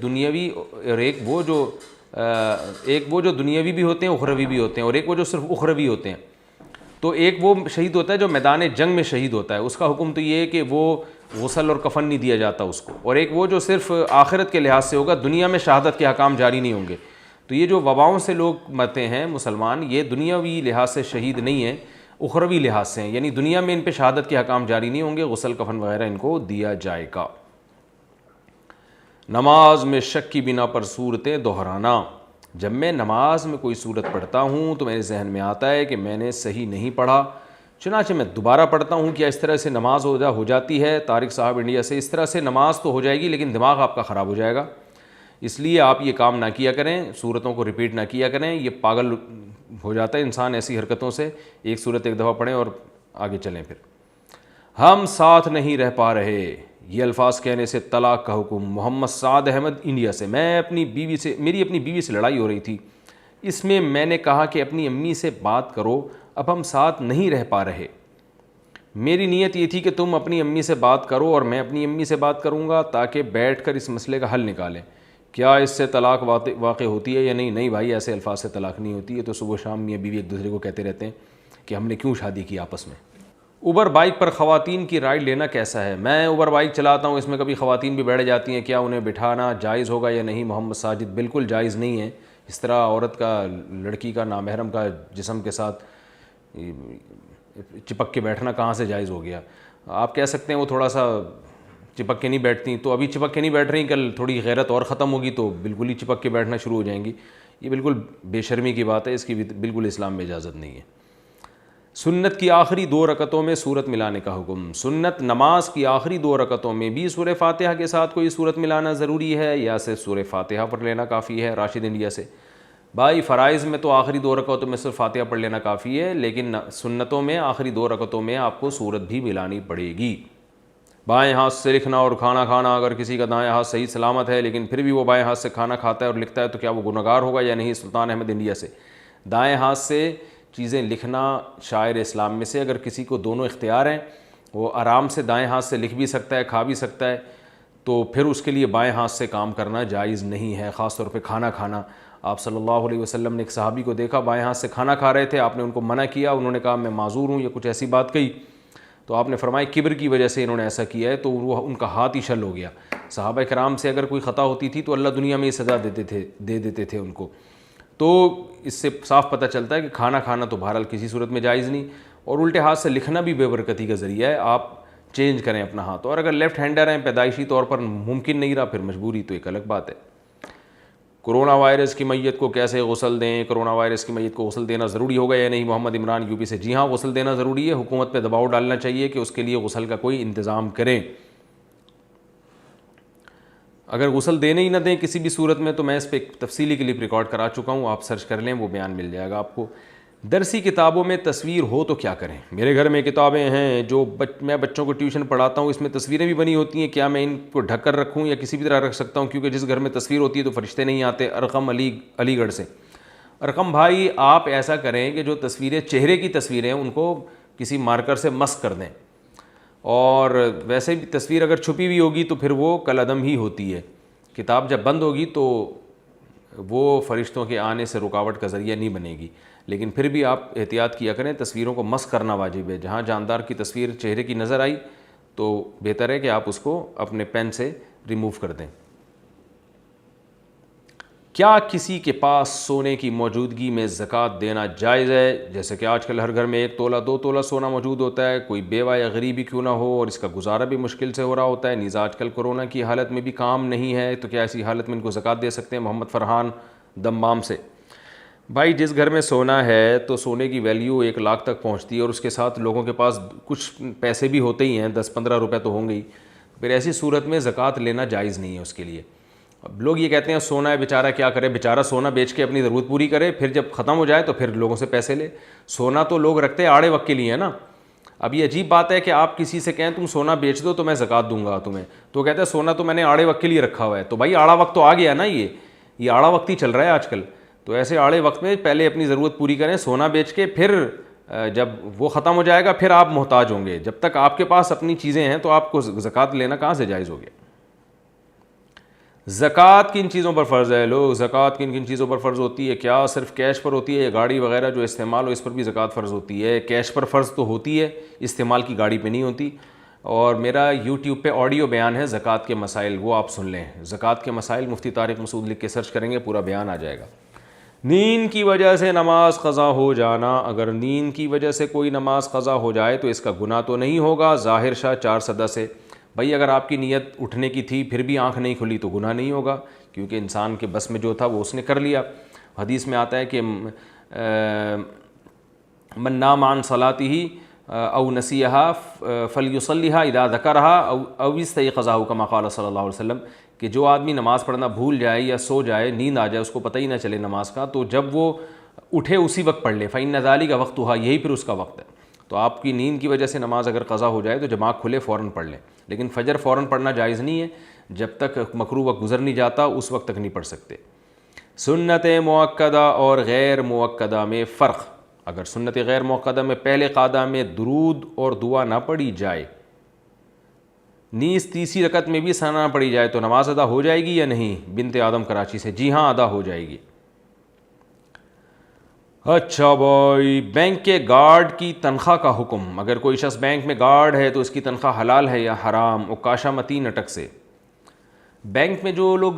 دنیاوی اور ایک وہ جو دنیاوی بھی ہوتے ہیں اخروی بھی ہوتے ہیں، اور ایک وہ جو صرف اخروی ہوتے ہیں. تو ایک وہ شہید ہوتا ہے جو میدان جنگ میں شہید ہوتا ہے، اس کا حکم تو یہ ہے کہ وہ غسل اور کفن نہیں دیا جاتا اس کو. اور ایک وہ جو صرف آخرت کے لحاظ سے ہوگا، دنیا میں شہادت کے احکام جاری نہیں ہوں گے. تو یہ جو وباؤں سے لوگ مرتے ہیں مسلمان، یہ دنیاوی لحاظ سے شہید نہیں ہیں، اخروی لحاظ سے ہیں، یعنی دنیا میں ان پہ شہادت کے احکام جاری نہیں ہوں گے، غسل کفن وغیرہ ان کو دیا جائے گا. نماز میں شک کی بنا پر صورتیں دہرانا. جب میں نماز میں کوئی صورت پڑھتا ہوں تو میرے ذہن میں آتا ہے کہ میں نے صحیح نہیں پڑھا، چنانچہ میں دوبارہ پڑھتا ہوں. کیا اس طرح سے نماز ہو جاتی ہے؟ طارق صاحب انڈیا سے. اس طرح سے نماز تو ہو جائے گی لیکن دماغ آپ کا خراب ہو جائے گا، اس لیے آپ یہ کام نہ کیا کریں، صورتوں کو ریپیٹ نہ کیا کریں. یہ پاگل ہو جاتا ہے انسان ایسی حرکتوں سے. ایک صورت ایک دفعہ پڑھیں اور آگے چلیں. پھر ہم ساتھ نہیں رہ پا رہے، یہ الفاظ کہنے سے طلاق کا حکم. محمد سعد احمد انڈیا سے. میری اپنی بیوی سے لڑائی ہو رہی تھی، اس میں میں نے کہا کہ اپنی امی سے بات کرو، اب ہم ساتھ نہیں رہ پا رہے. میری نیت یہ تھی کہ تم اپنی امی سے بات کرو اور میں اپنی امی سے بات کروں گا تاکہ بیٹھ کر اس مسئلے کا حل نکالیں. کیا اس سے طلاق واقع ہوتی ہے یا نہیں؟ نہیں بھائی، ایسے الفاظ سے طلاق نہیں ہوتی ہے. تو صبح شام میاں بیوی ایک دوسرے کو کہتے رہتے ہیں کہ ہم نے کیوں شادی کی آپس میں. اوبر بائک پر خواتین کی رائڈ لینا کیسا ہے؟ میں اوبر بائک چلاتا ہوں، اس میں کبھی خواتین بھی بیٹھ جاتی ہیں، کیا انہیں بٹھانا جائز ہوگا یا نہیں؟ محمد ساجد. بالکل جائز نہیں ہے. اس طرح عورت کا، لڑکی کا، نامحرم کا جسم کے ساتھ چپک کے بیٹھنا کہاں سے جائز ہو گیا؟ آپ کہہ سکتے ہیں وہ تھوڑا سا چپک کے نہیں بیٹھتی، تو ابھی چپک کے نہیں بیٹھ رہی، کل تھوڑی غیرت اور ختم ہوگی تو بالکل ہی چپک کے بیٹھنا شروع ہو جائیں گی. یہ بالکل بے شرمی کی بات ہے، اس کی بالکل اسلام میں اجازت نہیں ہے. سنت کی آخری 2 رکعتوں میں سورت ملانے کا حکم. سنت نماز کی آخری 2 رکعتوں میں بھی سورہ فاتحہ کے ساتھ کوئی سورت ملانا ضروری ہے یا صرف سورہ فاتحہ پڑھ لینا کافی ہے؟ راشد انڈیا سے. بھائی فرائض میں تو آخری 2 رکعتوں میں صرف فاتحہ پڑھ لینا کافی ہے، لیکن سنتوں میں آخری 2 رکعتوں میں آپ کو سورت بھی ملانی پڑے گی. بائیں ہاتھ سے لکھنا اور کھانا کھانا. اگر کسی کا دائیں ہاتھ صحیح سلامت ہے لیکن پھر بھی وہ بائیں ہاتھ سے کھانا کھاتا ہے اور لکھتا ہے تو کیا وہ گنہگار ہوگا یا نہیں؟ سلطان احمد انڈیا سے. دائیں ہاتھ سے چیزیں لکھنا شاعر اسلام میں سے، اگر کسی کو دونوں اختیار ہیں، وہ آرام سے دائیں ہاتھ سے لکھ بھی سکتا ہے، کھا بھی سکتا ہے، تو پھر اس کے لیے بائیں ہاتھ سے کام کرنا جائز نہیں ہے، خاص طور پہ کھانا کھانا. آپ صلی اللہ علیہ وسلم نے ایک صحابی کو دیکھا بائیں ہاتھ سے کھانا کھا رہے تھے، آپ نے ان کو منع کیا، انہوں نے کہا میں معذور ہوں، یا کچھ ایسی بات کہی، تو آپ نے فرمایا کبر کی وجہ سے انہوں نے ایسا کیا ہے، تو وہ ان کا ہاتھ ہی شل ہو گیا. صحابہ کرام سے اگر کوئی خطا ہوتی تھی تو اللہ دنیا میں یہ سزا دے دیتے تھے ان کو. تو اس سے صاف پتہ چلتا ہے کہ کھانا کھانا تو بہرحال کسی صورت میں جائز نہیں، اور الٹے ہاتھ سے لکھنا بھی بے برکتی کا ذریعہ ہے. آپ چینج کریں اپنا ہاتھ، اور اگر لیفٹ ہینڈر ہیں، پیدائشی طور پر ممکن نہیں رہا، پھر مجبوری تو ایک الگ بات ہے. کرونا وائرس کی میت کو کیسے غسل دیں؟ کرونا وائرس کی میت کو غسل دینا ضروری ہوگا یا نہیں؟ محمد عمران یو پی سے. جی ہاں، غسل دینا ضروری ہے. حکومت پہ دباؤ ڈالنا چاہیے کہ اس کے لیے غسل کا کوئی انتظام کریں. اگر غسل دینے ہی نہ دیں کسی بھی صورت میں، تو میں اس پہ ایک تفصیلی کلپ ریکارڈ کرا چکا ہوں، آپ سرچ کر لیں، وہ بیان مل جائے گا آپ کو. درسی کتابوں میں تصویر ہو تو کیا کریں؟ میرے گھر میں کتابیں ہیں جو میں بچوں کو ٹیوشن پڑھاتا ہوں، اس میں تصویریں بھی بنی ہوتی ہیں. کیا میں ان کو ڈھک کر رکھوں یا کسی بھی طرح رکھ سکتا ہوں؟ کیونکہ جس گھر میں تصویر ہوتی ہے تو فرشتے نہیں آتے. ارقم علی گڑھ سے. ارقم بھائی، آپ ایسا کریں کہ جو تصویریں چہرے کی تصویریں ہیں ان کو کسی مارکر سے مسح کر دیں، اور ویسے بھی تصویر اگر چھپی ہوئی ہوگی تو پھر وہ کالعدم ہی ہوتی ہے. کتاب جب بند ہوگی تو وہ فرشتوں کے آنے سے رکاوٹ کا ذریعہ نہیں بنے گی، لیکن پھر بھی آپ احتیاط کیا کریں. تصویروں کو مسح کرنا واجب ہے. جہاں جاندار کی تصویر چہرے کی نظر آئی تو بہتر ہے کہ آپ اس کو اپنے پین سے ریموو کر دیں. کیا کسی کے پاس سونے کی موجودگی میں زکوٰۃ دینا جائز ہے؟ جیسے کہ آج کل ہر گھر میں 1 تولہ 2 تولہ سونا موجود ہوتا ہے، کوئی بیوہ یا غریب ہی کیوں نہ ہو، اور اس کا گزارا بھی مشکل سے ہو رہا ہوتا ہے، نیز آج کل کورونا کی حالت میں بھی کام نہیں ہے، تو کیا ایسی حالت میں ان کو زکوٰۃ دے سکتے ہیں؟ محمد فرحان دمام سے. بھائی جس گھر میں سونا ہے تو سونے کی ویلیو 1 لاکھ تک پہنچتی ہے، اور اس کے ساتھ لوگوں کے پاس کچھ پیسے بھی ہوتے ہی ہیں، 10-15 روپے تو ہوں گے ہی. پھر ایسی صورت میں زکوٰۃ لینا جائز نہیں ہے اس کے لیے. اب لوگ یہ کہتے ہیں سونا ہے بیچارہ، کیا کرے بیچارہ؟ سونا بیچ کے اپنی ضرورت پوری کرے، پھر جب ختم ہو جائے تو پھر لوگوں سے پیسے لے. سونا تو لوگ رکھتے ہیں آڑے وقت کے لیے ہے نا. اب یہ عجیب بات ہے کہ آپ کسی سے کہیں تم سونا بیچ دو تو میں زکوٰۃ دوں گا تمہیں، تو کہتے ہیں سونا تو میں نے آڑے وقت کے لیے رکھا ہوا ہے. تو بھائی آڑا وقت تو آ گیا نا، یہ آڑا وقت ہی چل رہا ہے آج کل. تو ایسے آڑے وقت میں پہلے اپنی ضرورت پوری کریں سونا بیچ کے، پھر جب وہ ختم ہو جائے گا پھر آپ محتاج ہوں گے. جب تک آپ کے پاس اپنی چیزیں ہیں تو آپ کو زکوٰۃ لینا کہاں سے جائز ہو گیا؟ زکوٰۃ کن چیزوں پر فرض ہے؟ لوگ زکوٰۃ کن کن چیزوں پر فرض ہوتی ہے؟ کیا صرف کیش پر ہوتی ہے یا گاڑی وغیرہ جو استعمال ہو اس پر بھی زکوٰۃ فرض ہوتی ہے؟ کیش پر فرض تو ہوتی ہے، استعمال کی گاڑی پہ نہیں ہوتی۔ اور میرا یوٹیوب پہ آڈیو بیان ہے زکوٰۃ کے مسائل، وہ آپ سن لیں۔ زکوٰۃ کے مسائل مفتی طارق مسعود لکھ کے سرچ کریں گے، پورا بیان آ جائے گا۔ نیند کی وجہ سے نماز قضا ہو جانا، اگر نیند کی وجہ سے کوئی نماز قضا ہو جائے تو اس کا گناہ تو نہیں ہوگا ظاہر شاہ 4 صدہ سے۔ بھائی اگر آپ کی نیت اٹھنے کی تھی پھر بھی آنکھ نہیں کھلی تو گناہ نہیں ہوگا، کیونکہ انسان کے بس میں جو تھا وہ اس نے کر لیا۔ حدیث میں آتا ہے کہ من نام عن صلاته او نسیها فلیصلیها اذا ذکرها او استیقظها کما قال صلی اللہ علیہ وسلم، کہ جو آدمی نماز پڑھنا بھول جائے یا سو جائے، نیند آ جائے، اس کو پتہ ہی نہ چلے نماز کا، تو جب وہ اٹھے اسی وقت پڑھ لے، فإن ذلک وقتها، یہی پھر اس کا وقت ہے۔ تو آپ کی نیند کی وجہ سے نماز اگر قضا ہو جائے تو جب آنکھ کھلے فوراً پڑھ لیں، لیکن فجر فوراً پڑھنا جائز نہیں ہے، جب تک مکروہ وقت گزر نہیں جاتا اس وقت تک نہیں پڑھ سکتے۔ سنت مؤکدہ اور غیر مؤکدہ میں فرق، اگر سنت غیر مؤکدہ میں پہلے قعدہ میں درود اور دعا نہ پڑھی جائے، نیز تیسری رکعت میں بھی ثنا نہ پڑھی جائے تو نماز ادا ہو جائے گی یا نہیں؟ بنت آدم کراچی سے، جی ہاں ادا ہو جائے گی۔ اچھا بھائی، بینک کے گارڈ کی تنخواہ کا حکم، اگر کوئی شخص بینک میں گارڈ ہے تو اس کی تنخواہ حلال ہے یا حرام؟ اوکاشا متین اٹک سے۔ بینک میں جو لوگ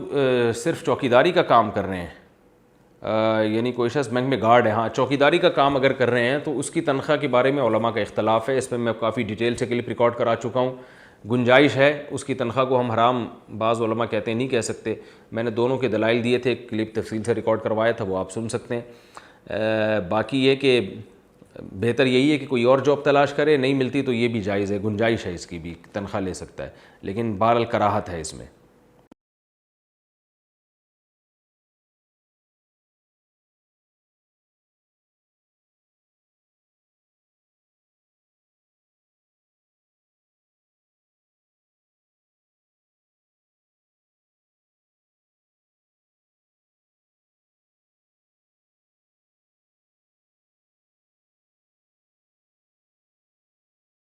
صرف چوکیداری کا کام کر رہے ہیں، یعنی کوئی شخص بینک میں گارڈ ہے، ہاں چوکیداری کا کام اگر کر رہے ہیں تو اس کی تنخواہ کے بارے میں علماء کا اختلاف ہے، اس پہ میں کافی ڈیٹیل سے کلپ ریکارڈ کرا چکا ہوں۔ گنجائش ہے اس کی تنخواہ کو ہم حرام، بعض علماء کہتے ہیں نہیں کہہ سکتے، میں نے دونوں کے دلائل دیے تھے، کلپ تفصیل سے ریکارڈ کروایا تھا، وہ آپ سن سکتے ہیں۔ باقی یہ کہ بہتر یہی ہے کہ کوئی اور جاب تلاش کرے، نہیں ملتی تو یہ بھی جائز ہے، گنجائش ہے اس کی بھی، تنخواہ لے سکتا ہے، لیکن بہرحال کراہت ہے اس میں۔